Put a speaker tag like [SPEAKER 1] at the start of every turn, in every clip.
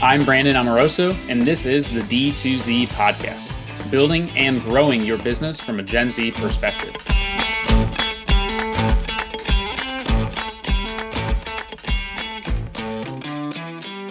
[SPEAKER 1] I'm Brandon Amoroso, and this is the D2Z podcast, building and growing your business from a Gen Z perspective.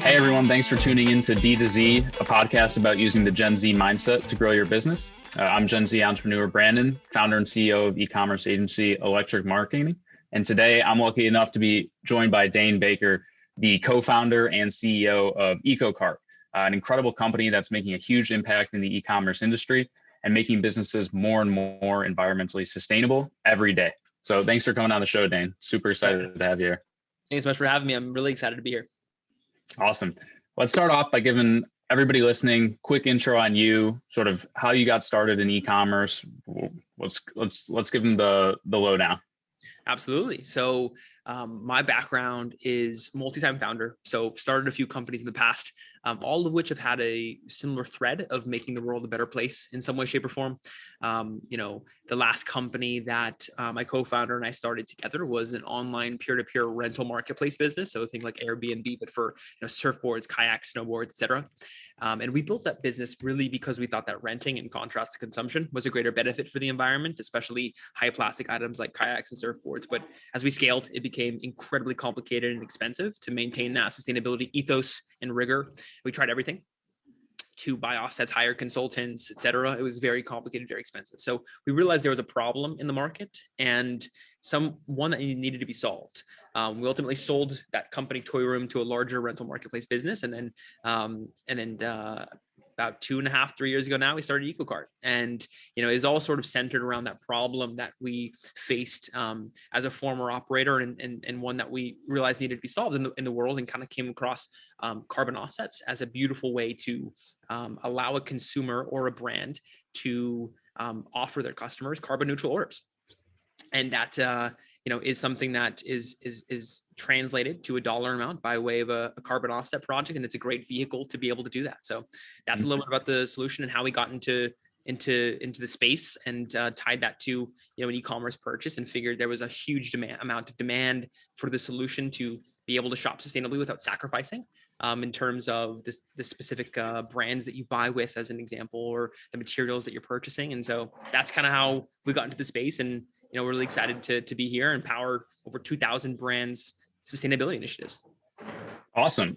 [SPEAKER 1] Hey everyone, thanks for tuning in to D2Z, a podcast about using the Gen Z mindset to grow your business. I'm Gen Z entrepreneur Brandon, founder and CEO of e-commerce agency Electric Marketing. And today I'm lucky enough to be joined by Dane Baker, the co-founder and CEO of EcoCart, an incredible company that's making a huge impact in the e-commerce industry and making businesses more and more environmentally sustainable every day. So thanks for coming on the show, Dane. Super excited to have you here.
[SPEAKER 2] Thanks so much for having me. I'm really excited to be here.
[SPEAKER 1] Awesome. Let's start off by giving everybody listening quick intro on you, sort of how you got started in e-commerce. Let's give them the lowdown.
[SPEAKER 2] Absolutely. So my background is multi-time founder. So started a few companies in the past, all of which have had a similar thread of making the world a better place in some way, shape, or form. The last company that my co-founder and I started together was an online peer-to-peer rental marketplace business. So think like Airbnb, but for surfboards, kayaks, snowboards, etc. And we built that business really because we thought that renting, in contrast to consumption, was a greater benefit for the environment, especially high plastic items like kayaks and surfboards. But as we scaled, it became incredibly complicated and expensive to maintain that sustainability ethos and rigor. We tried everything to buy offsets, hire consultants, et cetera. It was very complicated, very expensive. So we realized there was a problem in the market and one that needed to be solved. We ultimately sold that company Toy Room to a larger rental marketplace business. And then about 2.5, 3 years ago now, we started EcoCart. And, it was all sort of centered around that problem that we faced as a former operator and one that we realized needed to be solved in the world, and kind of came across carbon offsets as a beautiful way to allow a consumer or a brand to offer their customers carbon neutral orders. And that, is something that is translated to a dollar amount by way of a carbon offset project. And it's a great vehicle to be able to do that. So that's a little bit about the solution and how we got into the space, and tied that to, an e-commerce purchase, and figured there was a huge amount of demand for the solution to be able to shop sustainably without sacrificing in terms of the specific brands that you buy with, as an example, or the materials that you're purchasing. And so that's kind of how we got into the space. And we're really excited to be here and power over 2,000 brands' sustainability initiatives.
[SPEAKER 1] Awesome.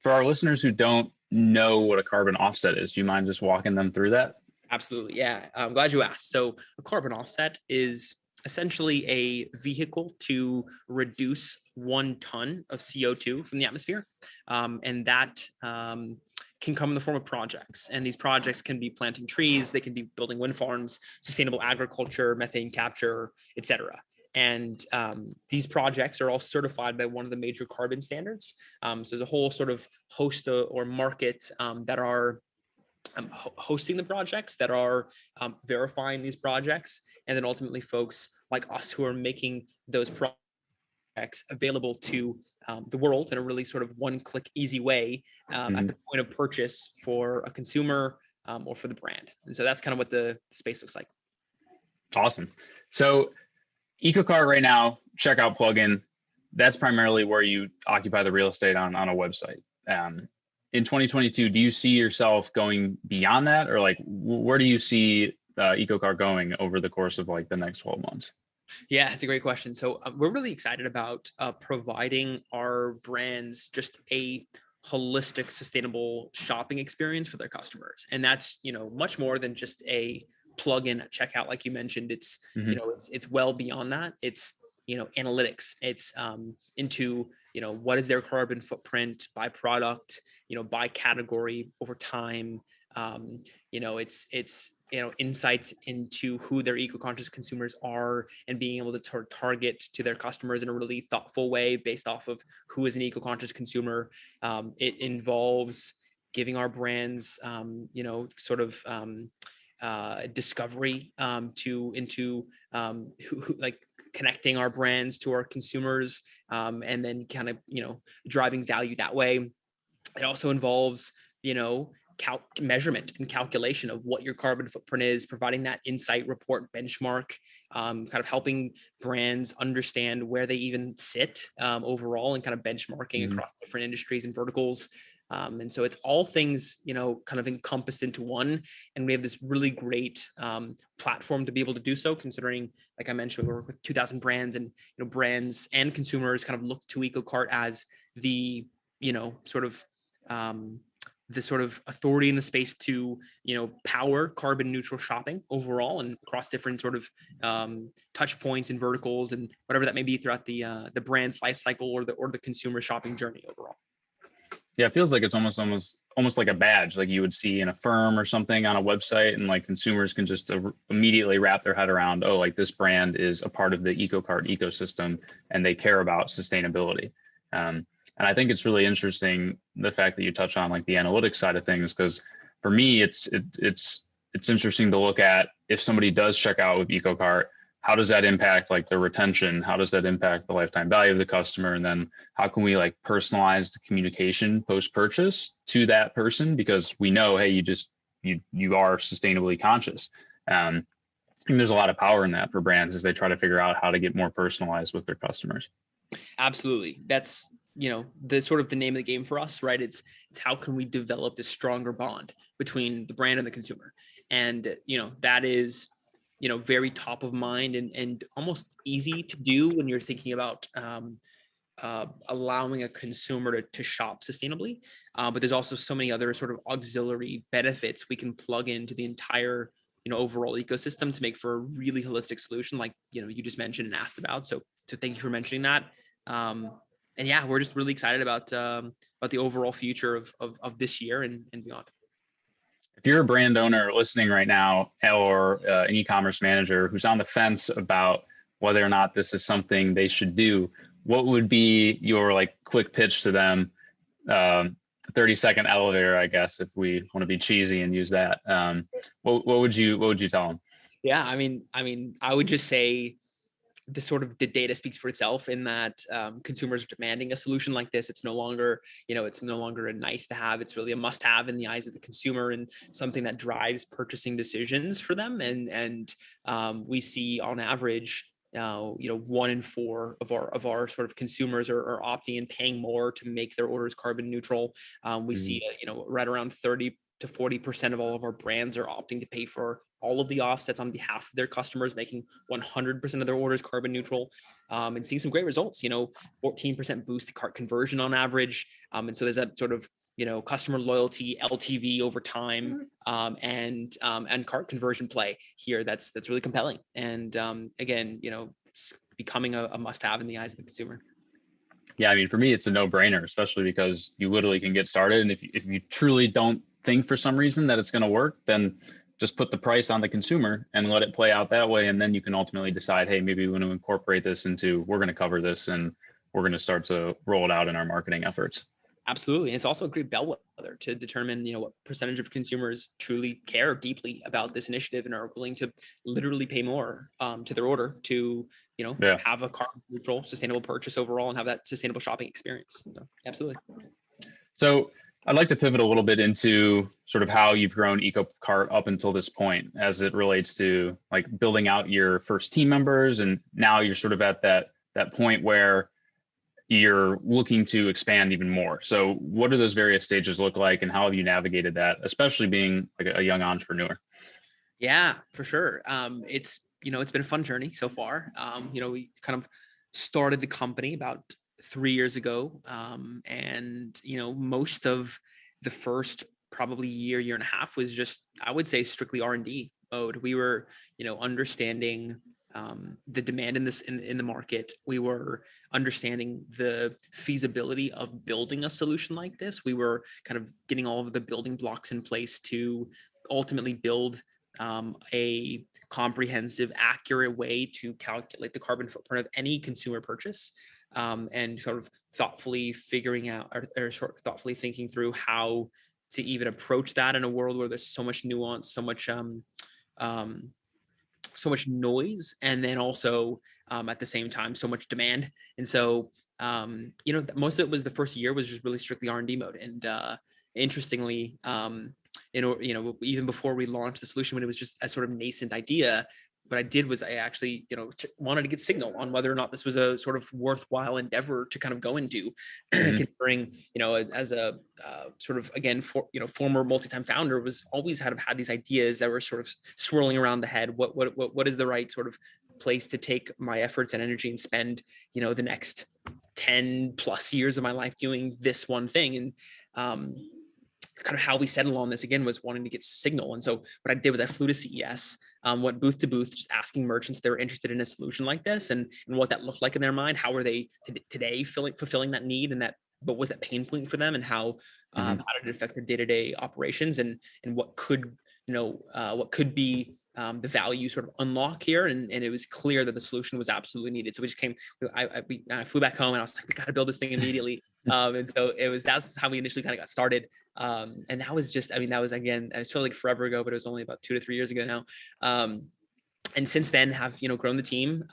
[SPEAKER 1] For our listeners who don't know what a carbon offset is, do you mind just walking them through that?
[SPEAKER 2] Absolutely. Yeah. I'm glad you asked. So a carbon offset is essentially a vehicle to reduce 1 ton of CO2 from the atmosphere. And that can come in the form of projects. And these projects can be planting trees, they can be building wind farms, sustainable agriculture, methane capture, et cetera. And these projects are all certified by one of the major carbon standards. So there's a whole sort of host or market that are hosting the projects, that are verifying these projects. And then ultimately folks like us who are making those projects available to the world in a really sort of one-click easy way at the point of purchase for a consumer or for the brand. And so that's kind of what the space looks like.
[SPEAKER 1] Awesome. So EcoCart right now, checkout plugin, that's primarily where you occupy the real estate on a website. In 2022, do you see yourself going beyond that, or like where do you see EcoCart going over the course of like the next 12 months?
[SPEAKER 2] Yeah, it's a great question. So we're really excited about providing our brands just a holistic, sustainable shopping experience for their customers. And that's, much more than just a plug-in at checkout, like you mentioned. It's, it's well beyond that. It's, analytics. It's into, what is their carbon footprint by product, by category over time. It's insights into who their eco-conscious consumers are, and being able to target to their customers in a really thoughtful way based off of who is an eco-conscious consumer. It involves giving our brands, discovery into like connecting our brands to our consumers, and then kind of, driving value that way. It also involves, measurement and calculation of what your carbon footprint is, providing that insight report benchmark, kind of helping brands understand where they even sit overall, and kind of benchmarking across different industries and verticals. And so it's all things, kind of encompassed into one. And we have this really great platform to be able to do so, considering, like I mentioned, we work with 2,000 brands, and brands and consumers kind of look to EcoCart as the, sort of the sort of authority in the space to, power carbon neutral shopping overall and across different sort of touch points and verticals and whatever that may be throughout the brand's life cycle or the consumer shopping journey overall.
[SPEAKER 1] Yeah, it feels like it's almost like a badge, like you would see in a firm or something on a website, and like consumers can just immediately wrap their head around, oh, like this brand is a part of the EcoCart ecosystem and they care about sustainability. And I think it's really interesting the fact that you touch on like the analytics side of things, because for me, it's interesting to look at if somebody does check out with EcoCart, how does that impact like the retention? How does that impact the lifetime value of the customer? And then how can we like personalize the communication post-purchase to that person? Because we know, hey, you are sustainably conscious. And there's a lot of power in that for brands as they try to figure out how to get more personalized with their customers.
[SPEAKER 2] Absolutely. That's, the sort of the name of the game for us, right? It's how can we develop this stronger bond between the brand and the consumer? And, that is, very top of mind and almost easy to do when you're thinking about allowing a consumer to shop sustainably. But there's also so many other sort of auxiliary benefits we can plug into the entire, overall ecosystem to make for a really holistic solution, like, you just mentioned and asked about. So thank you for mentioning that. And yeah, we're just really excited about the overall future of this year and beyond.
[SPEAKER 1] If you're a brand owner listening right now, or an e-commerce manager who's on the fence about whether or not this is something they should do, what would be your like quick pitch to them? 30-second elevator, I guess, if we want to be cheesy and use that. What would you tell them?
[SPEAKER 2] Yeah, I mean, I would just say the data speaks for itself in that consumers are demanding a solution like this. It's no longer, it's no longer a nice to have. It's really a must have in the eyes of the consumer and something that drives purchasing decisions for them. And we see on average, 1 in 4 of our sort of consumers are opting and paying more to make their orders carbon neutral. We see, right around 30 to 40% of all of our brands are opting to pay for all of the offsets on behalf of their customers, making 100% of their orders carbon neutral, and seeing some great results, 14% boost to cart conversion on average. And so there's that sort of, customer loyalty, LTV over time, and cart conversion play here. That's really compelling. And again, it's becoming a must have in the eyes of the consumer.
[SPEAKER 1] Yeah, I mean, for me, it's a no-brainer, especially because you literally can get started. And if you truly don't think for some reason that it's going to work, then just put the price on the consumer and let it play out that way. And then you can ultimately decide, hey, maybe we want to incorporate this into, we're going to cover this and we're going to start to roll it out in our marketing efforts.
[SPEAKER 2] Absolutely. And it's also a great bellwether to determine, what percentage of consumers truly care deeply about this initiative and are willing to literally pay more to their order to, have a carbon neutral, sustainable purchase overall and have that sustainable shopping experience. So, absolutely.
[SPEAKER 1] So I'd like to pivot a little bit into sort of how you've grown EcoCart up until this point as it relates to like building out your first team members. And now you're sort of at that point where you're looking to expand even more. So what do those various stages look like and how have you navigated that, especially being like a young entrepreneur?
[SPEAKER 2] Yeah, for sure. It's been a fun journey so far. We kind of started the company about 3 years ago. And, most of the first probably year and a half was just, I would say, strictly R&D mode. We were, understanding the demand in the market. We were understanding the feasibility of building a solution like this. We were kind of getting all of the building blocks in place to ultimately build a comprehensive, accurate way to calculate the carbon footprint of any consumer purchase, and sort of thoughtfully figuring out or sort of thoughtfully thinking through how to even approach that in a world where there's so much nuance, so much noise, and then also at the same time so much demand. And so most of it was the first year was just really strictly R&D mode. And interestingly, even before we launched the solution, when it was just a sort of nascent idea, what I did was I actually, wanted to get signal on whether or not this was a sort of worthwhile endeavor to kind of go into, considering, as a sort of, again, former multi-time founder, was always had these ideas that were sort of swirling around the head. What is the right sort of place to take my efforts and energy and spend, the next 10 plus years of my life doing this one thing? And kind of how we settled on this again was wanting to get signal. And so what I did was I flew to CES, went booth to booth, just asking merchants if they were interested in a solution like this, and what that looked like in their mind. How were they today fulfilling that need, and what was that pain point for them, and how did it affect their day-to-day operations, and what could be the value sort of unlock here. And it was clear that the solution was absolutely needed. So we just I flew back home and I was like, we got to build this thing immediately. And so that's how we initially kind of got started. And that was just, again, I feel like forever ago, but it was only about 2 to 3 years ago now. And since then have, grown the team.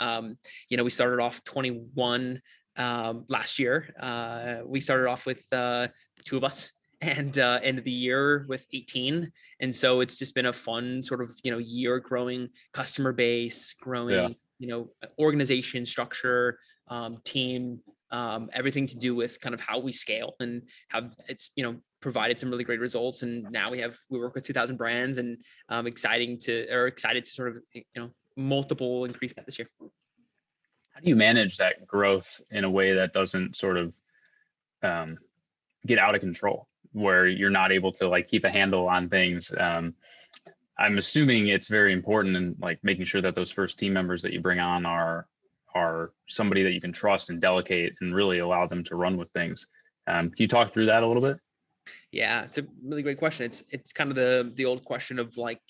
[SPEAKER 2] We started off 21 last year. We started off with the two of us, and end of the year with 18. And so it's just been a fun sort of, year, growing customer base, growing, organization structure, team, everything to do with kind of how we scale, and have it's, provided some really great results. And now we work with 2,000 brands, and excited to sort of, multiple increase that this year.
[SPEAKER 1] How do you manage that growth in a way that doesn't sort of get out of control, where you're not able to like keep a handle on things? I'm assuming it's very important in like making sure that those first team members that you bring on are somebody that you can trust and delegate and really allow them to run with things. Can you talk through that a little bit?
[SPEAKER 2] Yeah, it's a really great question. It's kind of the old question of like,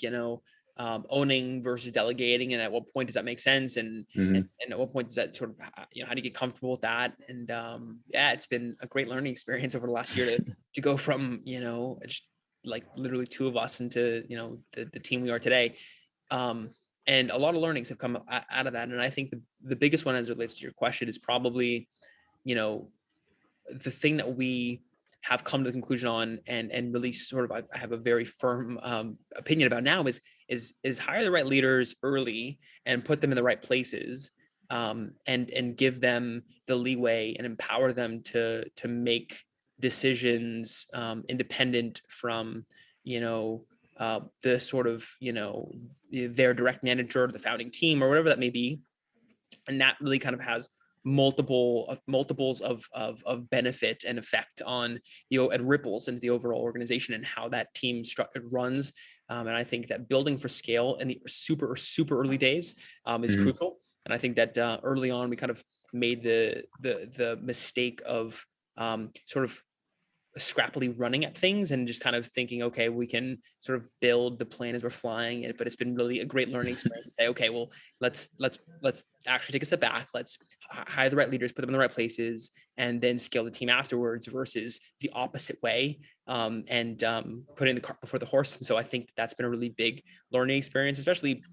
[SPEAKER 2] owning versus delegating, and at what point does that make sense, and at what point does that sort of, how do you get comfortable with that? And it's been a great learning experience over the last year to go from just like literally two of us into the team we are today, and a lot of learnings have come out of that. And I think the biggest one, as it relates to your question, is probably the thing that we have come to the conclusion on, and really sort of I have a very firm opinion about now, is hire the right leaders early and put them in the right places, and give them the leeway and empower them to make decisions independent from the sort of their direct manager or the founding team or whatever that may be. And that really kind of has multiples of benefit and effect on and ripples into the overall organization and how that team runs. And I think that building for scale in the super early days is crucial. And I think that early on we kind of made the mistake of sort of scrappily running at things and just kind of thinking, okay, we can sort of build the plan as we're flying it. But it's been really a great learning experience to say, okay, well, let's actually take a step back. Let's hire the right leaders, put them in the right places, and then scale the team afterwards, versus the opposite way, and putting the cart before the horse. And so I think that's been a really big learning experience, especially,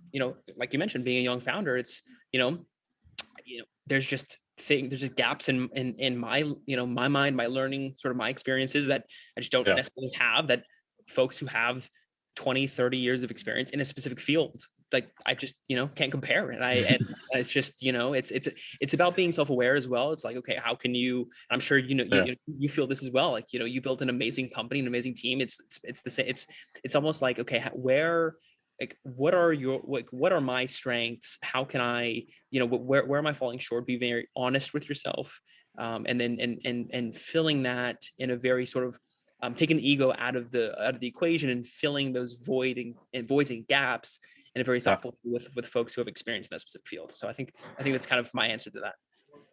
[SPEAKER 2] like you mentioned, being a young founder. It's, there's just gaps in my my mind, my learning, sort of my experiences that I just don't necessarily have, that folks who have 20, 30 years of experience in a specific field, like I just can't compare. And it's just it's about being self-aware as well. It's like, okay, how can you, I'm sure you feel this as well, like you built an amazing company, an amazing team. It's the same. It's almost like, okay, what are my strengths? How can I, where am I falling short? Be very honest with yourself. And then, and filling that in a very sort of, taking the ego out of the equation, and filling those voids and gaps in a very thoughtful with folks who have experience in that specific field. So I think that's kind of my answer to that.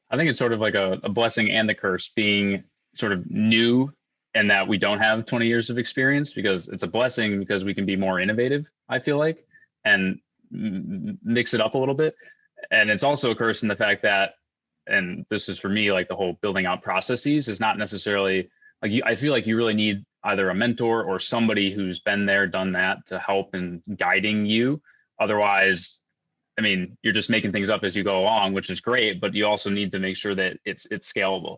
[SPEAKER 1] I think it's sort of like a blessing and a curse being sort of new, and that we don't have 20 years of experience, because it's a blessing because we can be more innovative, I feel like, and mix it up a little bit. And it's also a curse in the fact that, and this is for me, like the whole building out processes is not necessarily like I feel like you really need either a mentor or somebody who's been there, done that, to help in guiding you. Otherwise, I mean, you're just making things up as you go along, which is great, but you also need to make sure that it's scalable.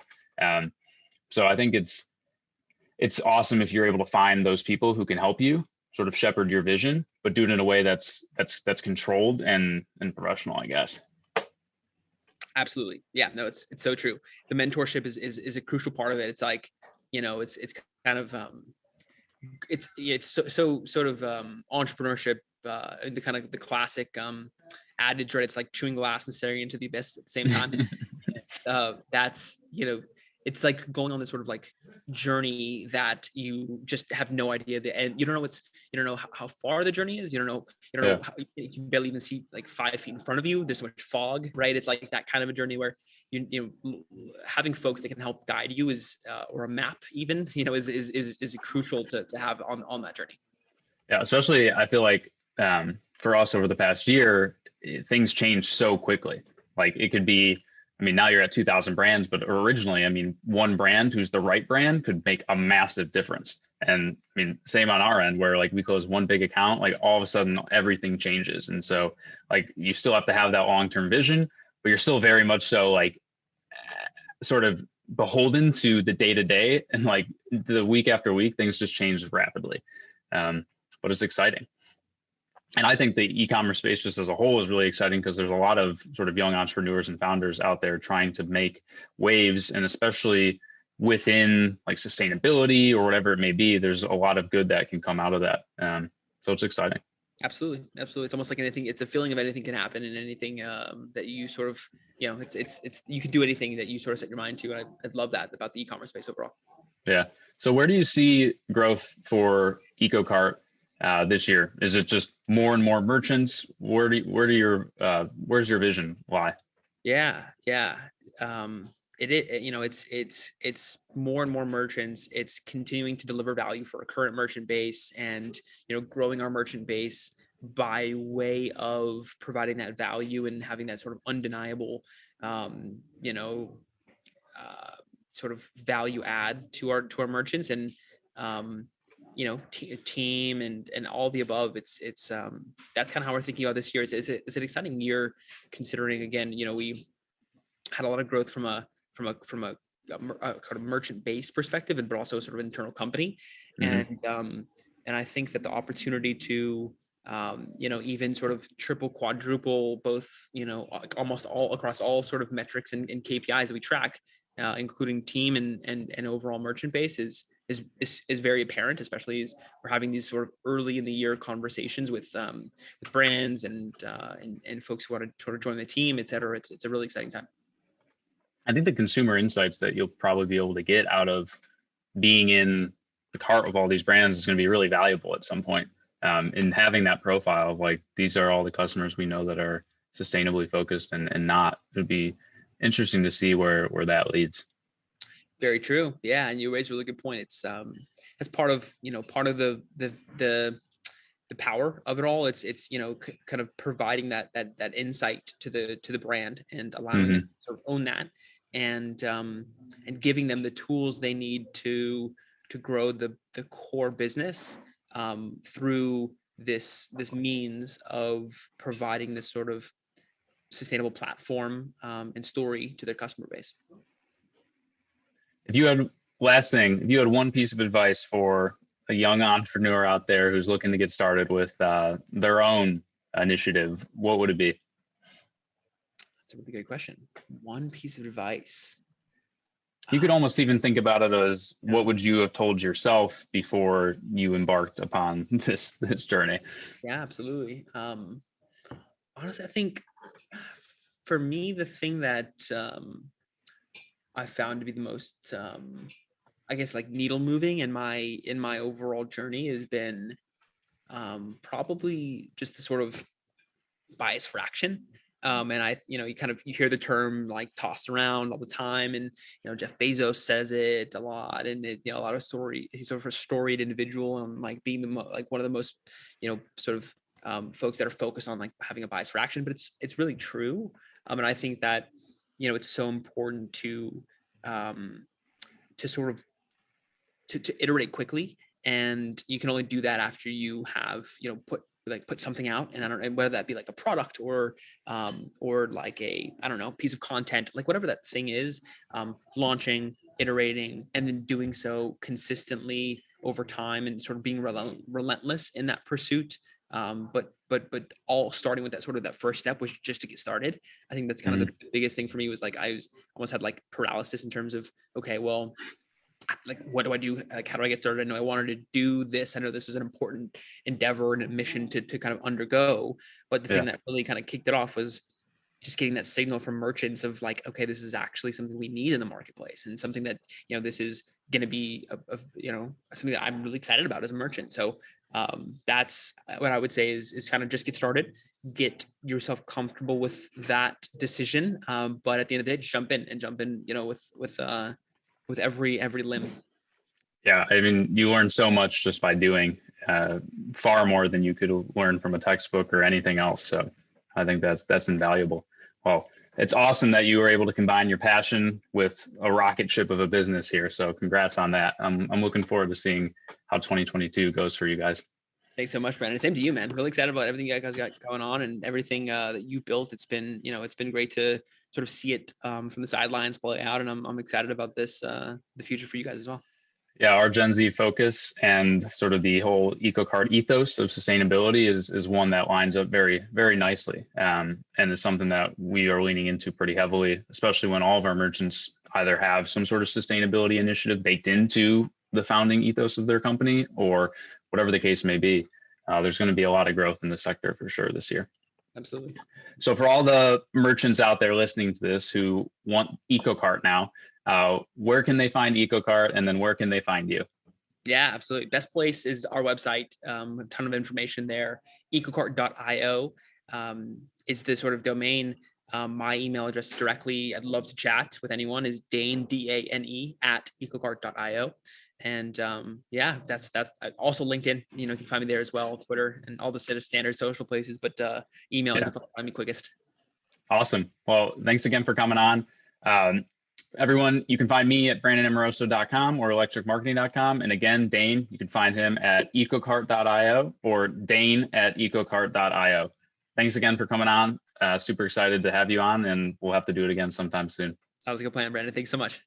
[SPEAKER 1] So I think it's awesome if you're able to find those people who can help you. sort of shepherd your vision, but do it in a way that's controlled and professional, I guess.
[SPEAKER 2] Absolutely. Yeah, no, it's so true. The mentorship is a crucial part of it. It's like, it's kind of it's so sort of entrepreneurship, the kind of the classic adage, right? It's like chewing glass and staring into the abyss at the same time. That's, it's like going on this sort of like journey that you just have no idea the end. You don't know you don't know how far the journey is. You don't know
[SPEAKER 1] Yeah.
[SPEAKER 2] how, you can barely even see like 5 feet in front of you. There's so much fog, right? It's like that kind of a journey where having folks that can help guide you is, or a map even, is crucial to have on that journey.
[SPEAKER 1] Yeah, especially I feel like for us over the past year, things change so quickly. Like it could be, I mean, now you're at 2,000 brands, but originally, I mean, one brand who's the right brand could make a massive difference. And I mean, same on our end, where like we close one big account, like all of a sudden everything changes. And so like you still have to have that long-term vision, but you're still very much so like sort of beholden to the day to day, and like the week after week, things just change rapidly. But it's exciting. And I think the e-commerce space just as a whole is really exciting because there's a lot of sort of young entrepreneurs and founders out there trying to make waves, and especially within like sustainability or whatever it may be, there's a lot of good that can come out of that. So it's exciting.
[SPEAKER 2] Absolutely. It's almost like anything. It's a feeling of anything can happen, and anything that you sort of, it's you can do anything that you sort of set your mind to. And I love that about the e-commerce space overall.
[SPEAKER 1] Yeah. So where do you see growth for EcoCart this year? Is it just more and more merchants? Where's your vision lie?
[SPEAKER 2] Yeah. It's more and more merchants. It's continuing to deliver value for our current merchant base, and growing our merchant base by way of providing that value and having that sort of undeniable sort of value add to our merchants, and team and all the above. It's that's kind of how we're thinking about this year. It's an exciting year, considering, again, we had a lot of growth from a kind of merchant base perspective, and but also sort of internal company.
[SPEAKER 1] Mm-hmm.
[SPEAKER 2] And I think that the opportunity to even sort of triple, quadruple both, almost all across all sort of metrics and KPIs that we track, including team and overall merchant base, is very apparent, especially as we're having these sort of early in the year conversations with brands and folks who want to sort of join the team, et cetera. It's a really exciting time.
[SPEAKER 1] I think the consumer insights that you'll probably be able to get out of being in the cart of all these brands is going to be really valuable at some point. In having that profile of like, these are all the customers we know that are sustainably focused and not. It would be interesting to see where that leads.
[SPEAKER 2] Very true. Yeah, and you raise a really good point. It's that's part of the power of it all. It's kind of providing that insight to the brand, and allowing them to sort of own that, and giving them the tools they need to grow the core business through this means of providing this sort of sustainable platform and story to their customer base.
[SPEAKER 1] If you had one piece of advice for a young entrepreneur out there who's looking to get started with their own initiative, what would it be?
[SPEAKER 2] That's a really good question. One piece of advice.
[SPEAKER 1] You could almost even think about it as, what would you have told yourself before you embarked upon this journey?
[SPEAKER 2] Yeah, absolutely. Honestly, I think for me, the thing that I found to be the most, I guess, like needle moving in my overall journey has been probably just the sort of bias fraction. And you hear the term like tossed around all the time, and Jeff Bezos says it a lot, and a lot of he's sort of a storied individual, and like being like one of the most sort of folks that are focused on like having a bias fraction, but it's really true. And I think that it's so important to sort of to iterate quickly, and you can only do that after you have put something out, and I don't know whether that be like a product or like a, I don't know, piece of content, like whatever that thing is, launching, iterating, and then doing so consistently over time and sort of being relentless in that pursuit. But all starting with that sort of that first step was just to get started. I think that's kind of the biggest thing for me was like, almost had like paralysis in terms of, okay, well, like, what do I do? Like, how do I get started? I know I wanted to do this. I know this was an important endeavor and a mission to kind of undergo. But the thing that really kind of kicked it off was just getting that signal from merchants of like, okay, this is actually something we need in the marketplace, and something that, this is going to be something that I'm really excited about as a merchant. So that's what I would say is kind of just get started, get yourself comfortable with that decision. But at the end of the day, just jump in, with every limb.
[SPEAKER 1] Yeah, I mean, you learn so much just by doing, far more than you could learn from a textbook or anything else. So I think that's invaluable. Well, it's awesome that you were able to combine your passion with a rocket ship of a business here. So congrats on that. I'm looking forward to seeing how 2022 goes for you guys.
[SPEAKER 2] Thanks so much, Brandon. Same to you, man. Really excited about everything you guys got going on and everything that you built. It's been great to sort of see it from the sidelines play out, and I'm excited about this, the future for you guys as well.
[SPEAKER 1] Yeah, our Gen Z focus and sort of the whole EcoCart ethos of sustainability is one that lines up very, very nicely, and is something that we are leaning into pretty heavily, especially when all of our merchants either have some sort of sustainability initiative baked into the founding ethos of their company, or whatever the case may be. There's going to be a lot of growth in the sector for sure this year.
[SPEAKER 2] Absolutely.
[SPEAKER 1] So for all the merchants out there listening to this who want EcoCart now, where can they find EcoCart, and then where can they find you?
[SPEAKER 2] Yeah, absolutely. Best place is our website. A ton of information there. EcoCart.io is the sort of domain. My email address directly, I'd love to chat with anyone, is Dane, DANE @EcoCart.io. And that's also LinkedIn. You can find me there as well, Twitter, and all the standard social places. But email, you can find me quickest.
[SPEAKER 1] Awesome. Well, thanks again for coming on. Everyone, you can find me at brandonamoroso.com or electricmarketing.com. And again, Dane, you can find him at ecocart.io or Dane at ecocart.io. Thanks again for coming on. Super excited to have you on, and we'll have to do it again sometime soon.
[SPEAKER 2] Sounds like a plan, Brandon. Thanks so much.